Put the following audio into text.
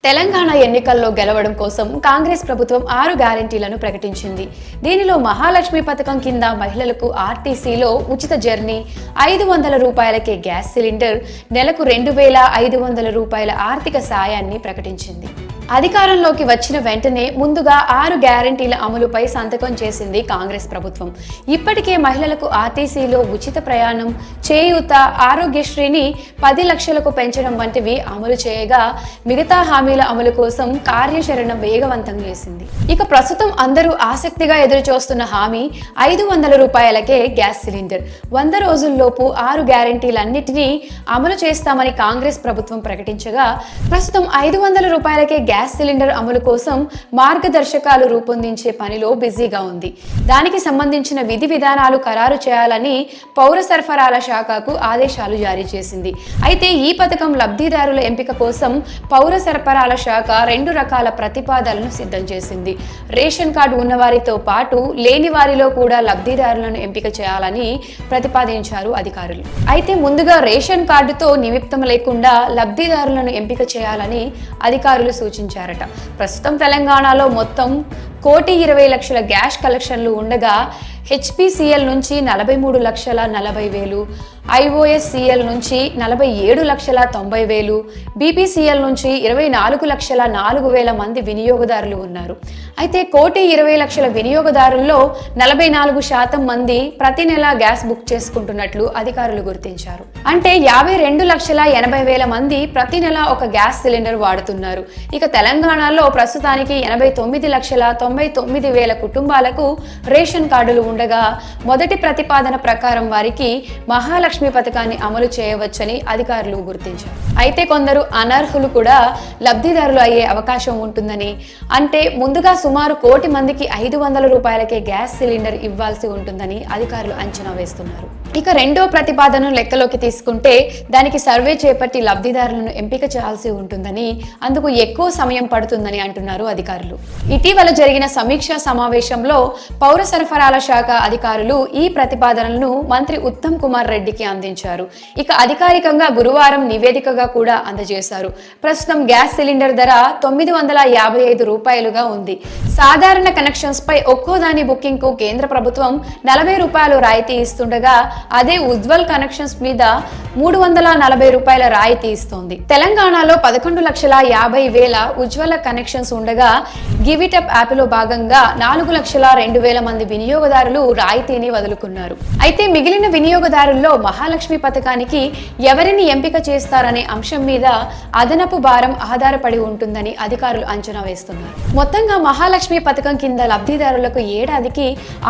తెలంగాణ ఎన్నికల్లో గెలవడం కోసం కాంగ్రెస్ ప్రభుత్వం 6 గ్యారెంటీలను ప్రకటించింది. దీనిలో మహాలక్ష్మి పథకం కింద మహిళలకు ఆర్టీసీలో ఉచిత జర్నీ, 500 రూపాయలకే గ్యాస్ సిలిండర్, నెలకు 2500 రూపాయల ఆర్థిక సాయాన్ని ప్రకటించింది. అధికారంలోకి వచ్చిన వెంటనే ముందుగా 6 గ్యారెంటీల అమలుపై సంతకం చేసింది కాంగ్రెస్ ప్రభుత్వం. ఇప్పటికే మహిళలకు ఆర్టీసీలో ఉచిత ప్రయాణం, చేయూత, ఆరోగ్యశ్రీని 10 లక్షలకు పెంచడం వంటివి అమలు చేయగా మిగతా హామీల అమలు కోసం కార్యాచరణ వేగవంతం చేసింది. ఇక ప్రస్తుతం అందరూ ఆసక్తిగా ఎదురుచూస్తున్న హామీ 500 రూపాయలకే గ్యాస్ సిలిండర్. 100 రోజుల్లోపు 6 గ్యారెంటీలన్నిటినీ అమలు చేస్తామని కాంగ్రెస్ ప్రభుత్వం ప్రకటించగా ప్రస్తుతం 500 రూపాయలకే గ్యాస్ సిలిండర్ అమలు కోసం మార్గదర్శకాలు రూపొందించే పనిలో బిజీగా ఉంది. దానికి సంబంధించిన విధి విధానాలు ఖరారు చేయాలని పౌర సరఫరాల శాఖకు ఆదేశాలు జారీ చేసింది. అయితే ఈ పథకం లబ్ధిదారుల ఎంపిక కోసం పౌర సరఫరాల శాఖ 2 రకాల ప్రతిపాదనలను సిద్ధం చేసింది. రేషన్ కార్డు ఉన్నవారితో పాటు లేని వారిలో కూడా లబ్ధిదారులను ఎంపిక చేయాలని ప్రతిపాదించారు అధికారులు. అయితే ముందుగా రేషన్ కార్డుతో నిమిత్తం లేకుండా లబ్ధిదారులను ఎంపిక చేయాలని అధికారులు సూచించారట. ప్రస్తుతం తెలంగాణలో మొత్తం 1,20,00,000 గ్యాస్ కలెక్షన్లు ఉండగా హెచ్పిసిఎల్ నుంచి 43,40,000, ఐఓఎస్సిఎల్ నుంచి 47,90,000, బీపీసీఎల్ నుంచి 24,04,000 మంది వినియోగదారులు ఉన్నారు. అయితే 1,20,00,000 వినియోగదారుల్లో 44% మంది ప్రతి నెల గ్యాస్ బుక్ చేసుకుంటున్నట్లు అధికారులు గుర్తించారు. అంటే 52,80,000 మంది ప్రతి నెల ఒక గ్యాస్ సిలిండర్ వాడుతున్నారు. ఇక తెలంగాణలో ప్రస్తుతానికి 89,99,000 కుటుంబాలకు రేషన్ కార్డులు ఉండగా మొదటి ప్రతిపాదన ప్రకారం వారికి మహాలక్ష్మి పథకాన్ని అమలు చేయవచ్చని అధికారులు గుర్తించారు. అయితే కొందరు అనర్హులు కూడా లబ్ధిదారులు అయ్యే అవకాశం ఉంటుందని, అంటే ముందుగా సుమారు 1,00,00,000 మందికి 500 రూపాయలకే గ్యాస్ సిలిండర్ ఇవ్వాల్సి ఉంటుందని అధికారులు అంచనా వేస్తున్నారు. ఇక రెండో ప్రతిపాదనను లెక్కలోకి తీసుకుంటే దానికి సర్వే చేపట్టి లబ్ధిదారులను ఎంపిక చేయాల్సి ఉంటుందని, అందుకు ఎక్కువ సమయం పడుతుందని అంటున్నారు అధికారులు. ఇటీవల జరిగిన సమీక్షా సమావేశంలో పౌర సరఫరాల శాఖ అధికారులు ఈ ప్రతిపాదనలను మంత్రి ఉత్తమ్ కుమార్ రెడ్డికి అందించారు. ఇక అధికారికంగా గురువారం నివేదికగా కూడా అందజేశారు. ప్రస్తుతం గ్యాస్ సిలిండర్ ధర 955 రూపాయలుగా ఉంది. సాధారణ కనెక్షన్స్ పై ఒక్కో దాని బుకింగ్ కు కేంద్ర ప్రభుత్వం 40 రూపాయలు రాయితీ ఇస్తుండగా అదే ఉజ్వల్ కనెక్షన్స్ మీద 340 రూపాయల రాయితీ ఇస్తోంది. తెలంగాణలో 11,50,000 ఉజ్వల కనెక్షన్స్ ఉండగా గివ్ ఇట్ అప్ యాప్ లో భాగంగా 4,02,000 మంది వినియోగదారులు రాయితీని వదులుకున్నారు. అయితే మిగిలిన వినియోగదారుల్లో మహాలక్ష్మి పథకానికి ఎవరిని ఎంపిక చేస్తారనే అంశం మీద అదనపు భారం ఆధారపడి ఉంటుందని అధికారులు అంచనా వేస్తున్నారు. మొత్తంగా మహాలక్ష్మి పథకం కింద లబ్ధిదారులకు ఏడాదికి